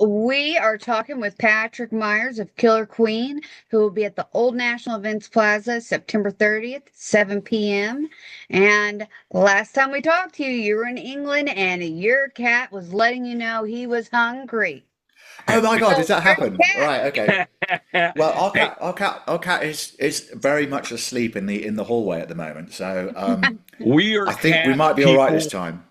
We are talking with Patrick Myers of Killer Queen, who will be at the Old National Events Plaza September 30th, 7 p.m. And last time we talked to you, you were in England and your cat was letting you know he was hungry. Oh my God, So, does that where's the happen? cat? Right, okay. Well, Hey, our cat is very much asleep in the hallway at the moment. So we are I think we cat might be all right this people. time.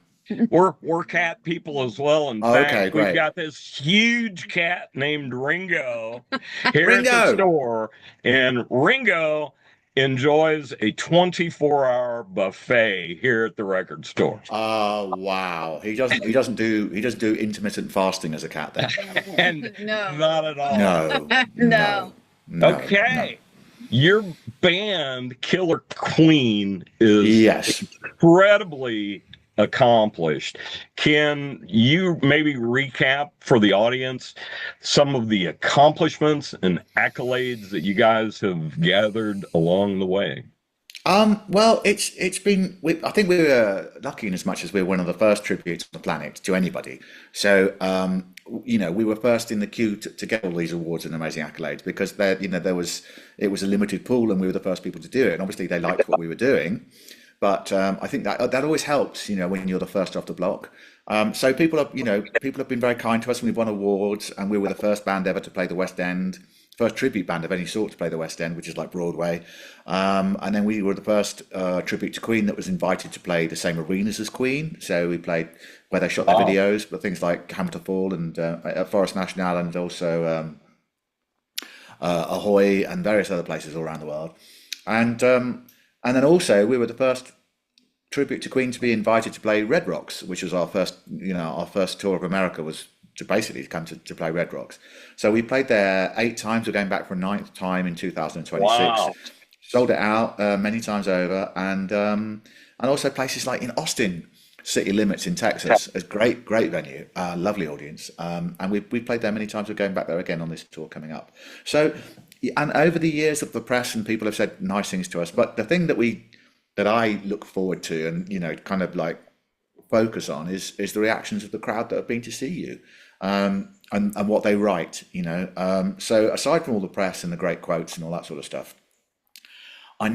We're cat people as well. In fact, Okay, we've great. got this huge cat named Ringo here at the Ringo. store, and Ringo enjoys a 24-hour buffet here at the record store. Oh wow. He doesn't do intermittent fasting as a cat then. And No. not at all. No, no, No. no, no. Okay. Your band, Killer Queen, is Yes. incredibly accomplished. Can you maybe recap for the audience some of the accomplishments and accolades that you guys have gathered along the way? Well, it's been. I think we were lucky in as much as we were one of the first tributes on the planet to anybody. So, we were first in the queue to get all these awards and amazing accolades because it was a limited pool and we were the first people to do it. And obviously, they liked what we were doing, but I think that always helps, when you're the first off the block. So people have been very kind to us, and we've won awards, and we were the first band ever to play the West End, first tribute band of any sort to play the West End, which is like Broadway. And then we were the first tribute to Queen that was invited to play the same arenas as Queen. So we played where they shot their Oh, videos, but things like Hamilton Fall and at Forest National, and also Ahoy and various other places all around the world. And then also we were the first tribute to Queen to be invited to play Red Rocks, which was our first tour of America was to basically come to play Red Rocks. So we played there 8 times. We're going back for a ninth time in 2026. wow. Sold it out many times over, and also places like in Austin, City Limits in Texas, a great venue, lovely audience, and we played there many times. We're going back there again on this tour coming up. So, and over the years of the press and people have said nice things to us, but the thing that I look forward to and kind of like focus on is the reactions of the crowd that have been to see you, and what they write. So aside from all the press and the great quotes and all that sort of stuff, I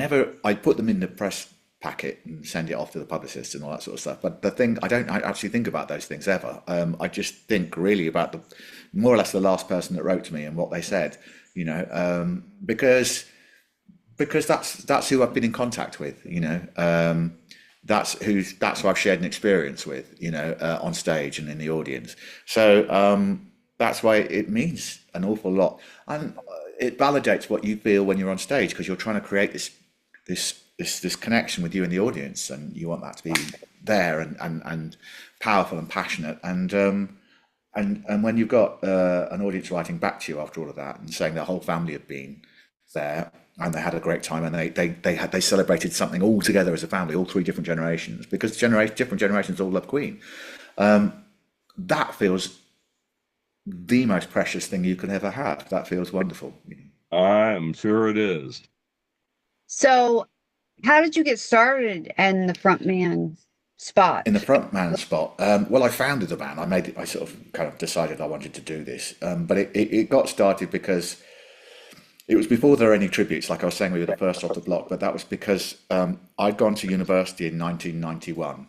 put them in the press packet and send it off to the publicist and all that sort of stuff. But the thing, I actually think about those things ever. I just think really about the more or less the last person that wrote to me and what they said, because that's who I've been in contact with, that's who I've shared an experience with, on stage and in the audience. So that's why it means an awful lot, and it validates what you feel when you're on stage because you're trying to create this connection with you and the audience, and you want that to be there and powerful and passionate, and when you've got an audience writing back to you after all of that and saying their whole family had been there and they had a great time and they celebrated something all together as a family, all three different generations, because different generations all love Queen. That feels the most precious thing you could ever have. That feels wonderful. I'm sure it is. So, how did you get started in the frontman In the spot? front man spot, well, I founded the band. I sort of kind of decided I wanted to do this, but it got started because it was before there were any tributes. Like I was saying, we were the first off the block, but that was because I'd gone to university in 1991,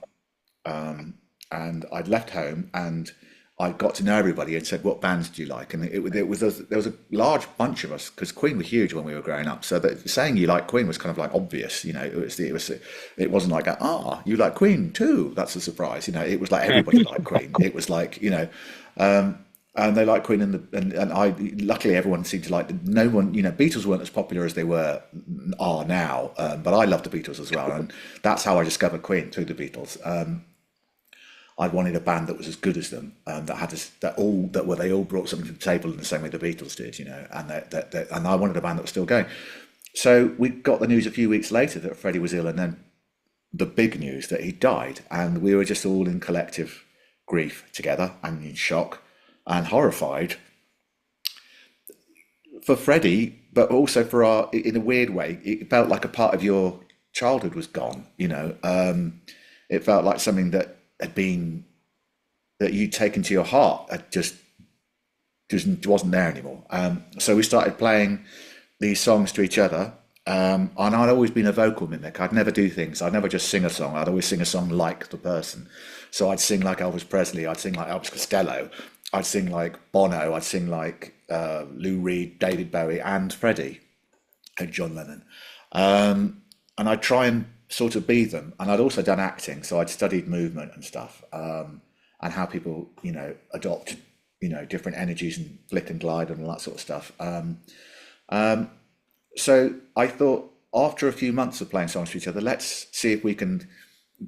and I'd left home and I got to know everybody and said, "What bands do you like?" And there was a large bunch of us because Queen were huge when we were growing up. So that saying you like Queen was kind of like obvious, it wasn't like you like Queen too. That's a surprise, It was like everybody liked Queen. It was like and they liked Queen, and I luckily everyone seemed to like. No one, Beatles weren't as popular as they are now, but I loved the Beatles as well, and that's how I discovered Queen through the Beatles. I wanted a band that was as good as them, that had they all brought something to the table in the same way the Beatles did, and I wanted a band that was still going. So we got the news a few weeks later that Freddie was ill, and then the big news that he died, and we were just all in collective grief together and in shock and horrified for Freddie, but also for in a weird way, it felt like a part of your childhood was gone. It felt like something that had been that you'd taken to your heart had just just wasn't there anymore. So we started playing these songs to each other. And I'd always been a vocal mimic. I'd never do things. I'd never just sing a song. I'd always sing a song like the person. So I'd sing like Elvis Presley. I'd sing like Elvis Costello. I'd sing like Bono. I'd sing like Lou Reed, David Bowie, and Freddie and John Lennon. And I'd try and sort of be them. And I'd also done acting, so I'd studied movement and stuff, and how people, adopt, different energies and flick and glide and all that sort of stuff. So I thought, after a few months of playing songs to each other, let's see if we can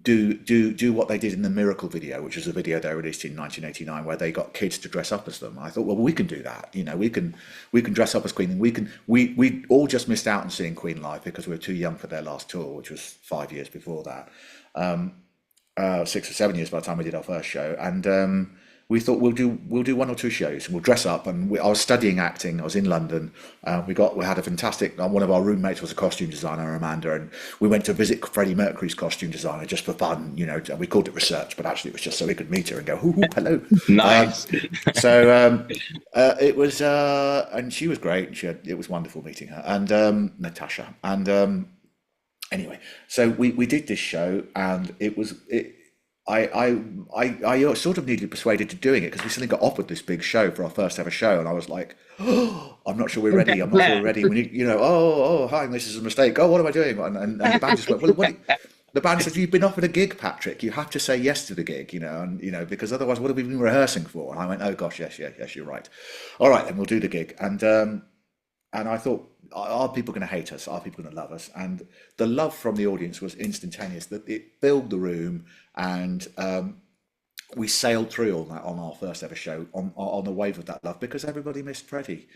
do what they did in the Miracle video, which was a video they released in 1989, where they got kids to dress up as them. And I thought, well, we can do that. We can dress up as Queen, and we all just missed out on seeing Queen live because we were too young for their last tour, which was 5 years before that, 6 or 7 years by the time we did our first show. And we thought we'll do 1 or 2 shows and we'll dress up. And I was studying acting. I was in London. We had a fantastic. One of our roommates was a costume designer, Amanda, and we went to visit Freddie Mercury's costume designer just for fun. And we called it research, but actually it was just so we could meet her and go, "Hoo, hoo, hello." Nice. So it was, and she was great. And it was wonderful meeting her, and Natasha. And anyway, so we did this show, and I sort of nearly persuaded to doing it because we suddenly got offered this big show for our first ever show, and I was like, "Oh, I'm not sure we're ready. I'm not sure we're ready. We need, hi, this is a mistake. Oh, what am I doing?" And the band just went, "Well, the band said, you've been offered a gig, Patrick. You have to say yes to the gig, because otherwise, what have we been rehearsing for?" And I went, "Oh gosh, yes, you're right. All right, then we'll do the gig." And I thought, are people going to hate us? Are people going to love us? And the love from the audience was instantaneous. That it filled the room, and we sailed through all that on our first ever show on the wave of that love, because everybody missed Freddie,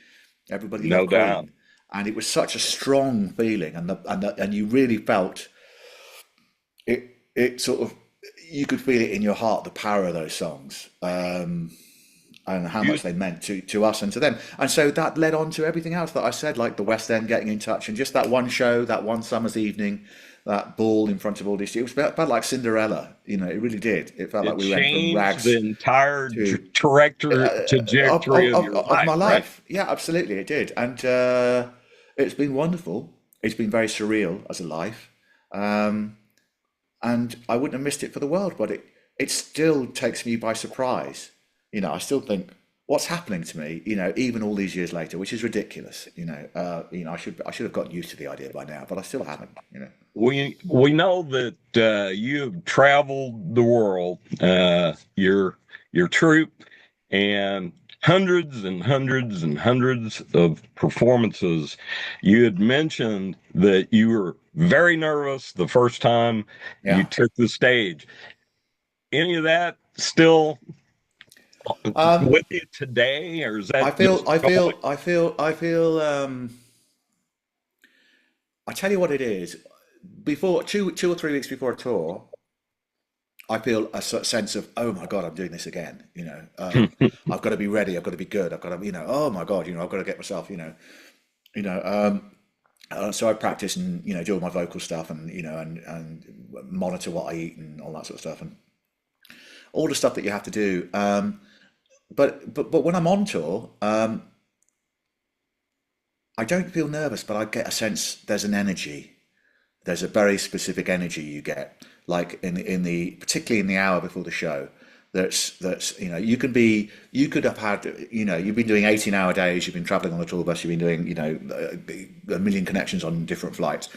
everybody No loved doubt. Queen, and it was such a strong feeling, and you really felt it. It sort of, you could feel it in your heart, the power of those songs. And how You much they meant to us and to them. And so that led on to everything else that I said, like the West End getting in touch, and just that one show, that one summer's evening, that ball in front of all these. It felt like Cinderella, it really did. It felt like It we went from changed rags the entire to trajectory of your of my life, right? life. Yeah, absolutely, it did. And it's been wonderful. It's been very surreal as a life. And I wouldn't have missed it for the world, but it still takes me by surprise. I still think, what's happening to me, even all these years later, which is ridiculous. I should have got used to the idea by now, but I still haven't. We know that you've traveled the world, your troupe, and hundreds and hundreds and hundreds of performances. You had mentioned that you were very nervous the first time you Yeah. took the stage. Any of that still Um, with you today, or is I that feel, just I going? feel, I feel, I feel, I tell you what it is. Before 2 or 3 weeks before a tour, I feel a sort of sense of, oh my God, I'm doing this again. I've got to be ready. I've got to be good. I've got to, oh my God, I've got to get myself, you know. So I practice and do all my vocal stuff, and and monitor what I eat and all that sort of stuff, and all the stuff that you have to do. But when I'm on tour, I don't feel nervous, but I get a sense there's an energy. There's a very specific energy you get, like in the particularly in the hour before the show. That's you could have had, you've been doing 18-hour days, you've been traveling on a tour bus, you've been doing a million connections on different flights,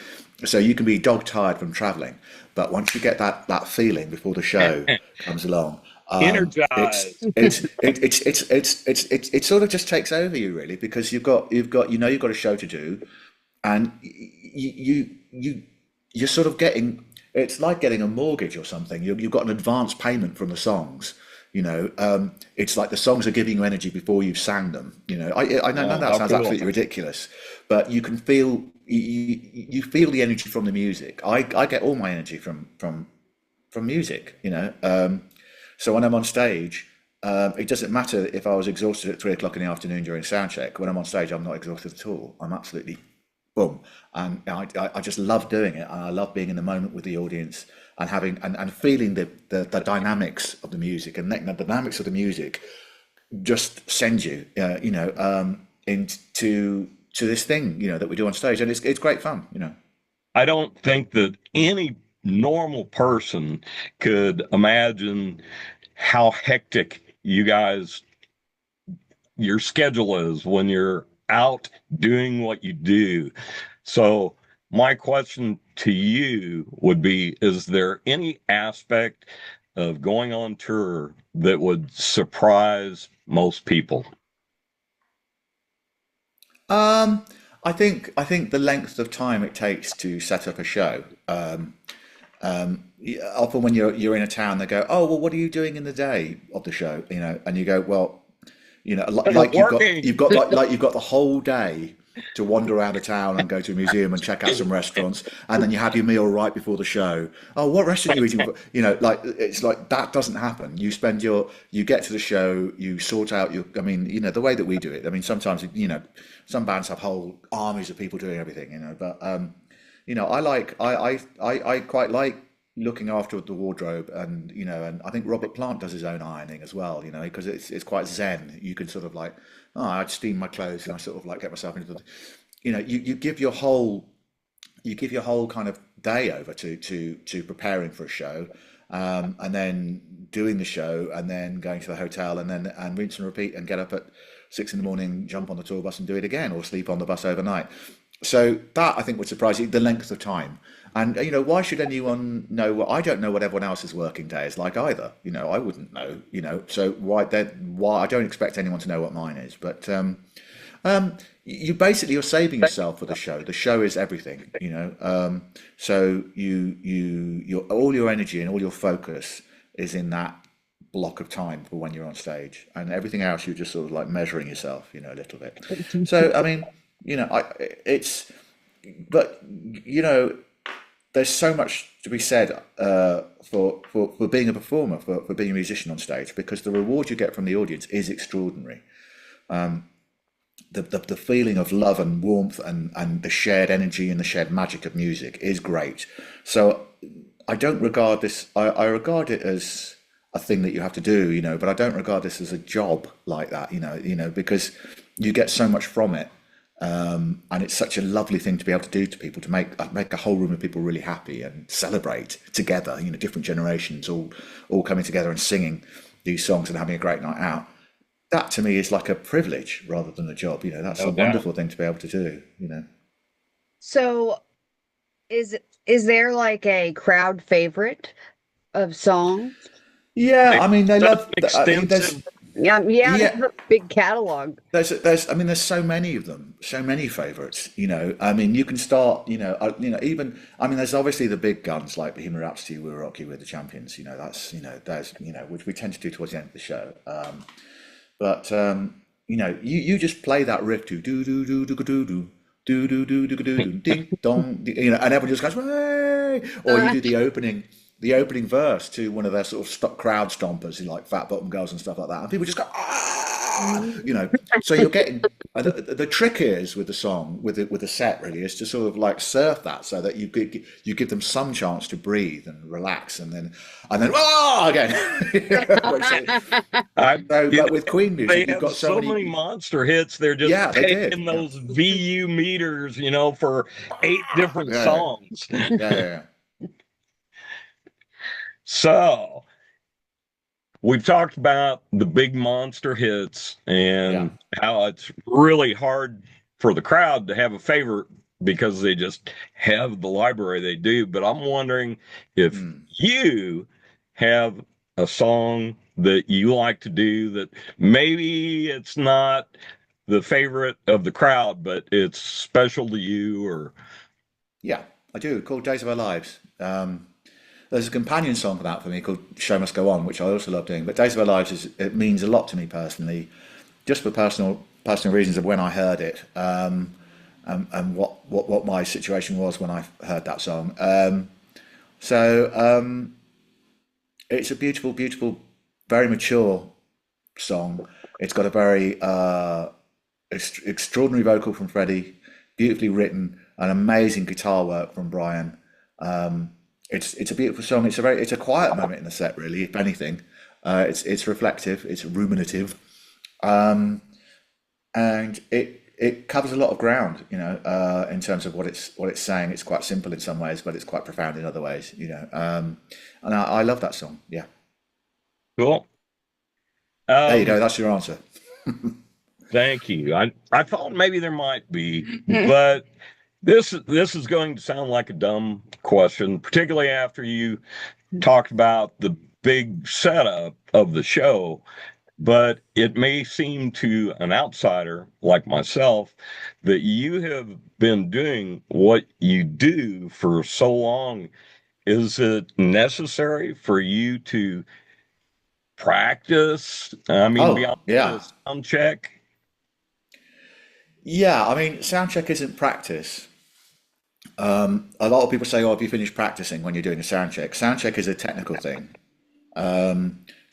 so you can be dog tired from traveling, but once you get that feeling before the show comes along, Energized. it sort of just takes over you, really, because you've got a show to do, and you're sort of getting, it's like getting a mortgage or something. You've got an advance payment from the songs. It's like the songs are giving you energy before you've sang them. I know Oh, that how sounds cool. absolutely ridiculous, but you can feel, you feel the energy from the music. I get all my energy from music. So when I'm on stage, it doesn't matter if I was exhausted at 3 o'clock in the afternoon during sound check. When I'm on stage, I'm not exhausted at all. I'm absolutely boom, and I just love doing it, and I love being in the moment with the audience and having and feeling the dynamics of the music, and letting the dynamics of the music just send you, into to this thing, that we do on stage, and it's great fun. I don't think that any normal person could imagine how hectic your schedule is when you're out doing what you do. So my question to you would be, is there any aspect of going on tour that would surprise most people? Um, I think the length of time it takes to set up a show. Often when you're in a town, they go, "Oh, well, what are you doing in the day of the show?" And you go, "Well, like Working. you've got the whole day to wander around a town and go to a museum and check out some restaurants, and then you have your meal right before the show. Oh, what restaurant are you eating? Like it's like that doesn't happen. You get to the show, you sort out I mean, the way that we do it. I mean, sometimes, some bands have whole armies of people doing everything, but I quite like looking after the wardrobe, and I think Robert Plant does his own ironing as well, because it's quite zen. You can sort of like, oh, I steam my clothes and I sort of like get myself into the, you give your whole kind of day over to preparing for a show, and then doing the show, and then going to the hotel, and rinse and repeat, and get up at 6 in the morning, jump on the tour bus and do it again, or sleep on the bus overnight. So that, I think, would surprise you, the length of time. And why should anyone know what I don't know what everyone else's working day is like either. I wouldn't know. So why I don't expect anyone to know what mine is. But you're saving yourself for the show. The show is everything. So your all your energy and all your focus is in that block of time for when you're on stage, and everything else you're just sort of like measuring yourself, a little bit. So I mean, it's, but there's so much to be said, for being a performer, for being a musician on stage, because the reward you get from the audience is extraordinary. The feeling of love and warmth, and the shared energy and the shared magic of music is great. So I don't regard this, I regard it as a thing that you have to do, but I don't regard this as a job like that, because you get so much from it. And it's such a lovely thing to be able to do to people, to make a whole room of people really happy and celebrate together, different generations all coming together and singing these songs and having a great night out. That to me is like a privilege rather than a job. That's a No doubt. wonderful thing to be able to do. So is there like a crowd favorite of songs? Yeah, I mean, they Such love. an I mean, there's Yeah, yeah, yeah, there's a big catalog. I mean, there's so many of them, so many favorites. I mean, you can start. Even, I mean, there's obviously the big guns like Bohemian Rhapsody, We Will Rock You, We're the Champions. There's which we tend to do towards the end of the show. But you just play that riff to do do do do do do do do do do do do ding dong, and everyone just goes, "Way!" Or you Uh, do the opening verse to one of their sort of crowd stompers, like Fat Bottom Girls and stuff like that, and people just go, ah, So you're getting, the trick is with the song, with the set, really, is to sort of like surf that, so that you give them some chance to breathe and relax, and then again. I, So, you but with Queen They music, you've have got so so many many. monster hits. They're just Yeah, they did. taking Yeah, those VU meters, for 8 different yeah, songs. yeah, yeah, So we've talked about the big monster hits yeah. and how it's really hard for the crowd to have a favorite because they just have the library they do. But I'm wondering if Mm. you have a song that you like to do that maybe it's not the favorite of the crowd, but it's special to you, or Yeah, I do. Called Days of Our Lives. There's a companion song for that for me called Show Must Go On, which I also love doing. But Days of Our Lives it means a lot to me personally, just for personal reasons of when I heard it, and what my situation was when I heard that song. So it's a beautiful, beautiful, very mature song. It's got a very extraordinary vocal from Freddie, beautifully written, and amazing guitar work from Brian. It's a beautiful song. It's a quiet moment in the set, really. If anything, it's reflective, it's ruminative, Um, and it covers a lot of ground, in terms of what it's saying. It's quite simple in some ways, but it's quite profound in other ways, and I love that song. Yeah, Cool. there you go. Um, That's your answer. Thank you. I thought maybe there might be, but this is going to sound like a dumb question, particularly after you talked about the big setup of the show. But it may seem to an outsider like myself that you have been doing what you do for so long. Is it necessary for you to practice? I mean, Oh, beyond yeah. the sound check? Yeah, I mean, sound check isn't practice. A lot of people say, "Oh, have you finished practicing when you're doing a sound check?" Sound check is a technical thing.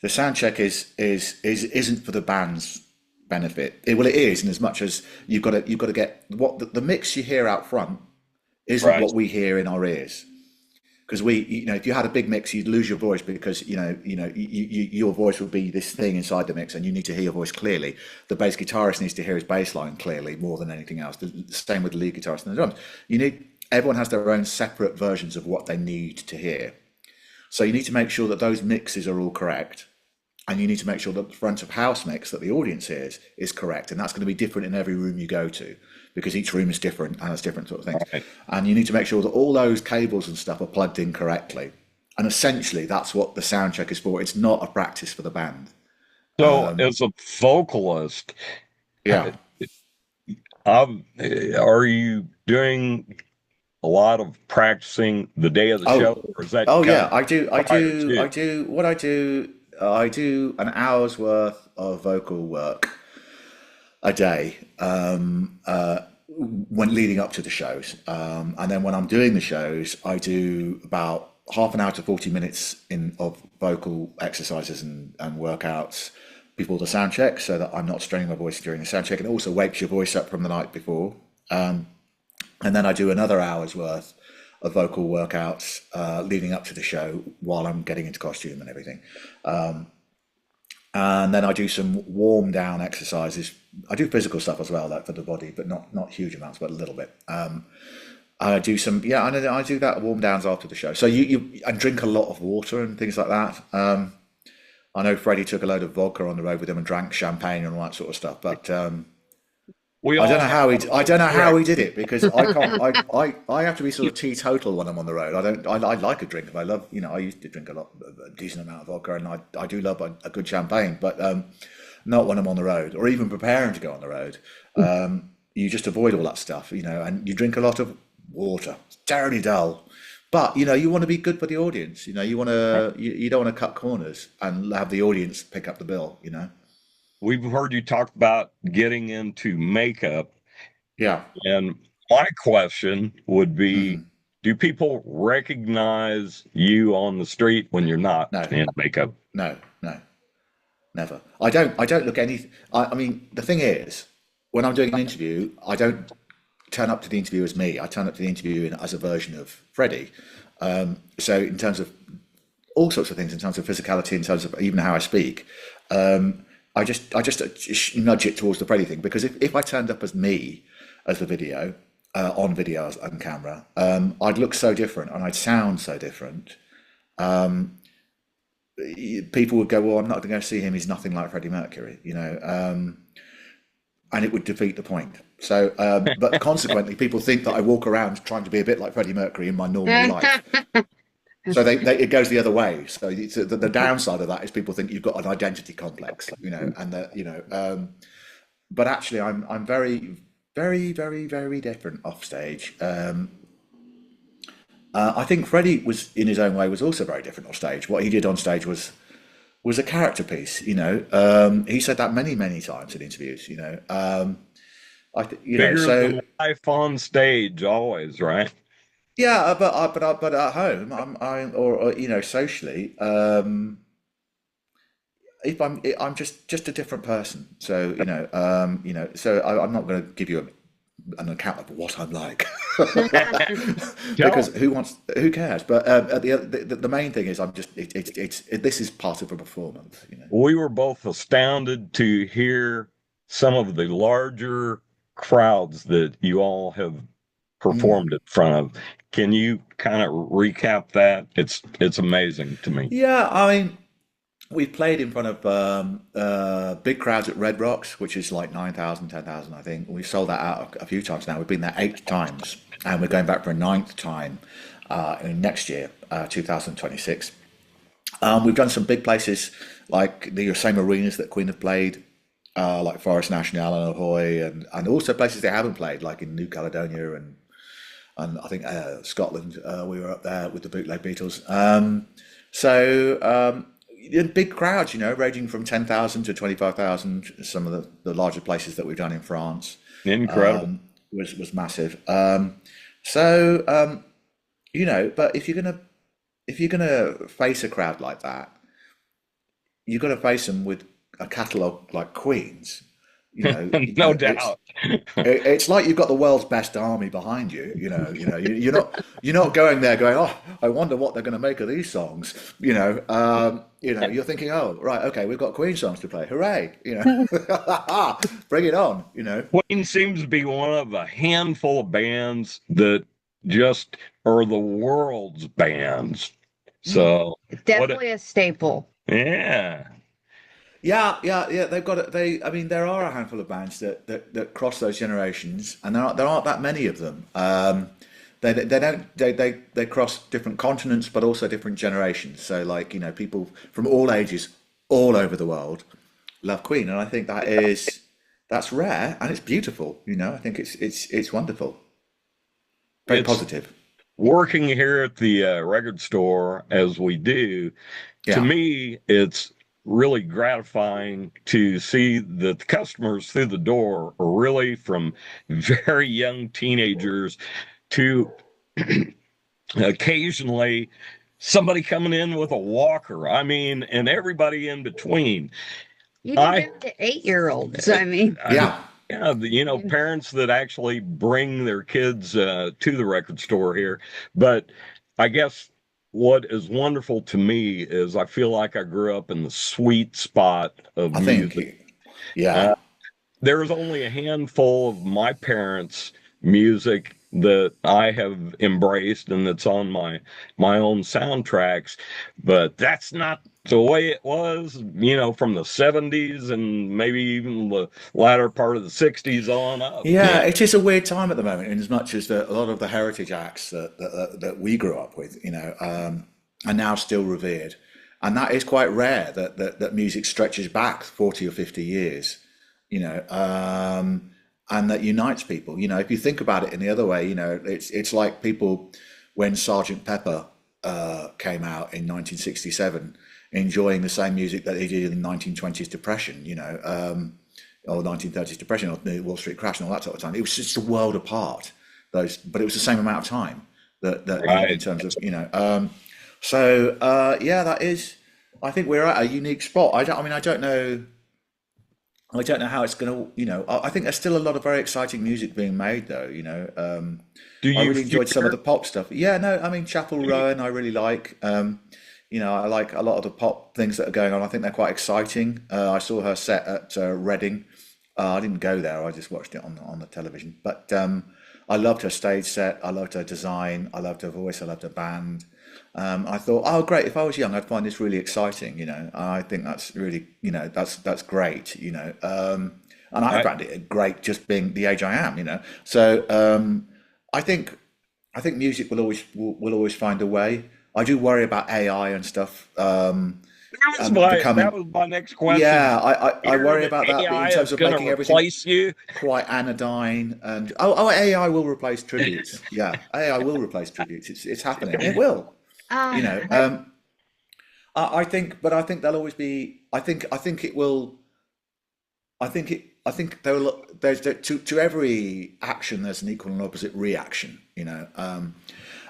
The sound check is isn't for the band's benefit. Well, it is, in as much as you've got to get what the mix you hear out front isn't Right. what we hear in our ears. Because if you had a big mix, you'd lose your voice because your voice would be this thing inside the mix, and you need to hear your voice clearly. The bass guitarist needs to hear his bass line clearly more than anything else. The same with the lead guitarist and the drums. Everyone has their own separate versions of what they need to hear. So you need to make sure that those mixes are all correct, and you need to make sure that the front of house mix that the audience hears is correct, and that's going to be different in every room you go to because each room is different and has different sort of things. Right. And you need to make sure that all those cables and stuff are plugged in correctly. And essentially, that's what the sound check is for. It's not a practice for the band. So, as a vocalist, Yeah. are you doing a lot of practicing the day of the show, Oh, or is that oh kind yeah. of I do. I prior do. to? I do. What I do. I do an hour's worth of vocal work a day, when leading up to the shows, and then when I'm doing the shows, I do about half an hour to 40 minutes in of vocal exercises and workouts before the sound check, so that I'm not straining my voice during the sound check, and it also wakes your voice up from the night before. And then I do another hour's worth of vocal workouts leading up to the show while I'm getting into costume and everything. And then I do some warm down exercises. I do physical stuff as well, like for the body, but not huge amounts, but a little bit. I do some, yeah, I do that warm downs after the show. So you and drink a lot of water and things like that. I know Freddie took a load of vodka on the road with him and drank champagne and all that sort of stuff. But We I don't all know have how I don't know how correct. he did it because I can't. I have to be sort of teetotal when I'm on the road. I don't. I like a drink. I love. I used to drink a decent amount of vodka, and I do love a good champagne, but not when I'm on the road or even preparing to go on the road. You just avoid all that stuff, and you drink a lot of water. It's terribly dull, but you want to be good for the audience. You don't want to cut corners and have the audience pick up the bill. We've heard you talk about getting into makeup, Yeah. and my question would be, Hmm. do people recognize you on the street when you're not No. in makeup? No. No. Never. I don't look any. I mean, the thing is, when I'm doing an interview, I don't turn up to the interview as me. I turn up to the interview as a version of Freddie. So in terms of all sorts of things, in terms of physicality, in terms of even how I speak, I just nudge it towards the Freddie thing because if I turned up as me as the video on videos and camera, I'd look so different and I'd sound so different. People would go, "Well, I'm not going to go see him. He's nothing like Freddie Mercury," and it would defeat the point. So, but consequently, people think that I walk around trying to be a bit like Freddie Mercury in my normal life. So it goes the other way. So the downside of that is people think you've got an identity complex, and but actually, I'm very, very, very, very different off stage. I think Freddie was, in his own way, was also very different off stage. What he did on stage was a character piece. He said that many, many times in interviews. Bigger So than life on stage, always, right? yeah, but at home, or socially, if I'm just a different person. So I'm not going to give you a an account of what I'm like, Tell because who cares? But at the main thing is I'm just this is part of a performance, you know. We were both astounded to hear some of the larger crowds that you all have Mm. performed in front of. Can you kind of recap that? It's amazing to me. Yeah, I mean, we've played in front of big crowds at Red Rocks, which is like 9,000, 10,000, I think. We've sold that out a few times now. We've been there 8 times, and we're going back for a ninth time in next year, 2026. We've done some big places like the same arenas that Queen have played, like Forest National and Ahoy, and also places they haven't played, like in New Caledonia and I think Scotland. We were up there with the Bootleg Beatles. So in big crowds, you know, ranging from 10,000 to 25,000. Some of the larger places that we've done in France Incredible. was massive. So you know, but if you're gonna face a crowd like that, you've got to face them with a catalogue like Queen's. No It's doubt. it's like you've got the world's best army behind you. You're not going there going, oh, I wonder what they're going to make of these songs. You're thinking, oh, right, okay, we've got Queen songs to play. Hooray! Bring it on. Queen seems to be one of a handful of bands that just are the world's bands. Mm. So what a, Definitely a staple. yeah. Yeah, yeah, yeah. They've got it. I mean, there are a handful of bands that cross those generations, and there aren't that many of them. They don't they cross different continents, but also different generations. So, like, people from all ages, all over the world, love Queen, and I think that's rare and it's beautiful. I think it's wonderful, very It's positive. working here at the record store as we do. To Yeah. me, it's really gratifying to see that the customers through the door are really from very young teenagers to occasionally somebody coming in with a walker. I mean, and everybody in between. Even I, down to 8-year-olds. I mean, I Yeah. yeah, parents that actually bring their kids to the record store here. But I guess what is wonderful to me is I feel like I grew up in the sweet spot of I think. music. Yeah. Uh, there's only a handful of my parents' music that I have embraced and that's on my own soundtracks, but that's not the way it was, from the 70s and maybe even the latter part of the 60s on up. Yeah, it is a weird time at the moment, in as much as a lot of the heritage acts that we grew up with, are now still revered, and that is quite rare that music stretches back 40 or 50 years, and that unites people. If you think about it in the other way, it's like people when Sergeant Pepper came out in 1967, enjoying the same music that they did in the 1920s Depression, or 1930s Depression, or the Wall Street crash, and all that sort of time. It was just a world apart. But it was the same amount of time that in Right. terms of yeah, that is. I think we're at a unique spot. I mean, I don't know. I don't know how it's going to. I think there's still a lot of very exciting music being made, though. Do I you really enjoyed some of fear? the pop stuff. Yeah, no, I mean Chapel Rowan, I really like. I like a lot of the pop things that are going on. I think they're quite exciting. I saw her set at Reading. I didn't go there. I just watched it on the television. But I loved her stage set. I loved her design. I loved her voice. I loved her band. I thought, oh, great! If I was young, I'd find this really exciting. I think that's really, that's great. And I I, found it great just being the age I am. So I think I think music will always find a way. I do worry about AI and stuff that becoming. was my next question. Yeah, I Fear worry that about that in AI terms is of going to making everything replace you. quite anodyne and AI will replace tributes. Yeah, AI will replace tributes. It's happening. It will. You know. I, I think there'll always be. I think it will. I think there's to every action there's an equal and opposite reaction.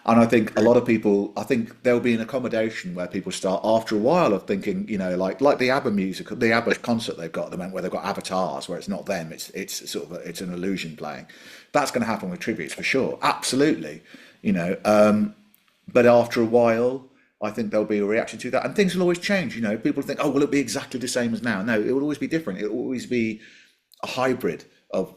And I think a lot of people, I think there'll be an accommodation where people start after a while of thinking, like the ABBA music, the ABBA concert they've got at the moment, where they've got avatars, where it's not them, it's sort of it's an illusion playing. That's going to happen with tributes for sure, absolutely. You know, but after a while, I think there'll be a reaction to that, and things will always change. People think, oh, will it be exactly the same as now? No, it will always be different. It will always be a hybrid of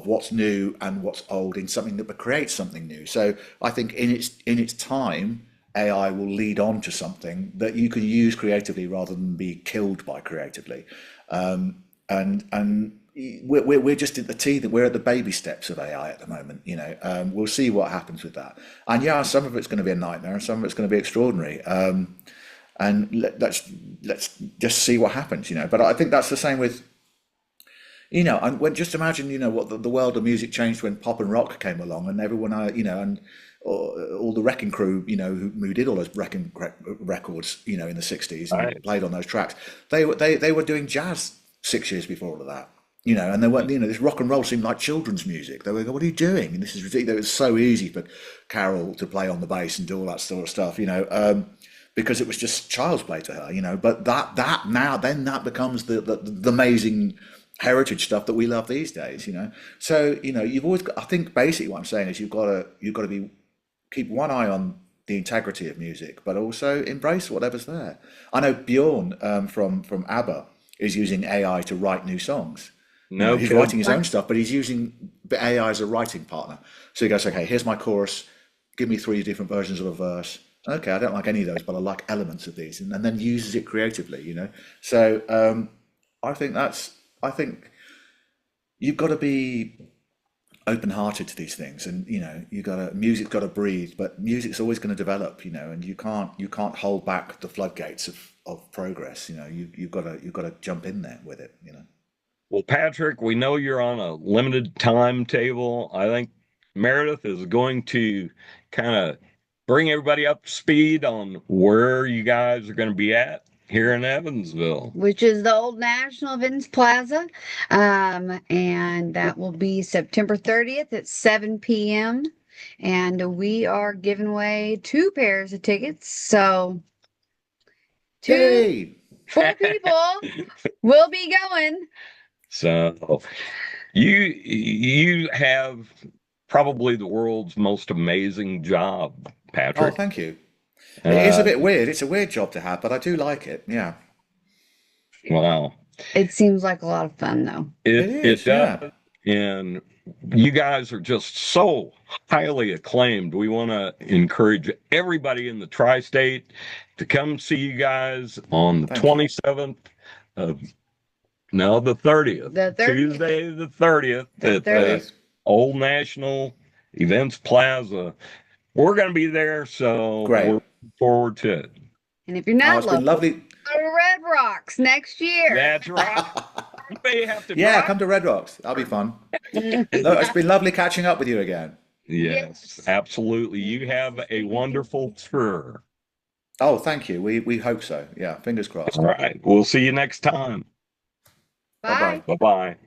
what's new and what's old in something that creates something new. So I think in its time, AI will lead on to something that you can use creatively rather than be killed by creatively. And we're just at the that we're at the baby steps of AI at the moment. We'll see what happens with that. And yeah, some of it's going to be a nightmare, and some of it's going to be extraordinary. And let's just see what happens. But I think that's the same with. And just imagine, what the world of music changed when pop and rock came along, and everyone, and all the Wrecking Crew, who did all those records, in the '60s and Right. played on those tracks. They were doing jazz 6 years before all of that, and they weren't, this rock and roll seemed like children's music. They were going, "What are you doing?" And this is ridiculous. It was so easy for Carol to play on the bass and do all that sort of stuff, because it was just child's play to her. But that now then that becomes the amazing heritage stuff that we love these days. So you've always got, I think basically what I'm saying is you've got to be keep one eye on the integrity of music, but also embrace whatever's there. I know Bjorn, from ABBA, is using AI to write new songs. No He's kidding. writing his own stuff, but he's using the AI as a writing partner. So he goes, okay, here's my chorus, give me 3 different versions of a verse. Okay, I don't like any of those, but I like elements of these, and then uses it creatively. So I think you've got to be open-hearted to these things, and music's got to breathe, but music's always going to develop, and you can't hold back the floodgates of progress. You've got to jump in there with it. Well, Patrick, we know you're on a limited timetable. I think Meredith is going to kind of bring everybody up to speed on where you guys are going to be at here in Evansville. which is the Old National Events Plaza. And that will be September 30th at 7 p.m. And we are giving away 2 pairs of tickets. So, Yay! 4 people will be going. So you have probably the world's most amazing job, Oh, Patrick. thank you. It is a Uh, bit weird. It's a weird job to have, but I do like it. Yeah, wow. It seems like a lot of fun, though. it It is. Yeah, does. And you guys are just so highly acclaimed. We want to encourage everybody in the tri-state to come see you guys on the thank you. 27th of, no, the 30th, The 30th. Tuesday the 30th The at the 30th. Old National Events Plaza. We're going to be there, so we're Great. looking forward to it. And if you're Oh, not it's been local, lovely. go to Red Rocks next year. That's right. You may have to Yeah, drive. come to Red Rocks. That'll be fun. Look, it's been lovely catching up with you again. Yes, absolutely. You have a wonderful tour. Oh, thank you. We hope so. Yeah, fingers crossed. All right. We'll see you next time. Bye bye. Bye. Bye bye.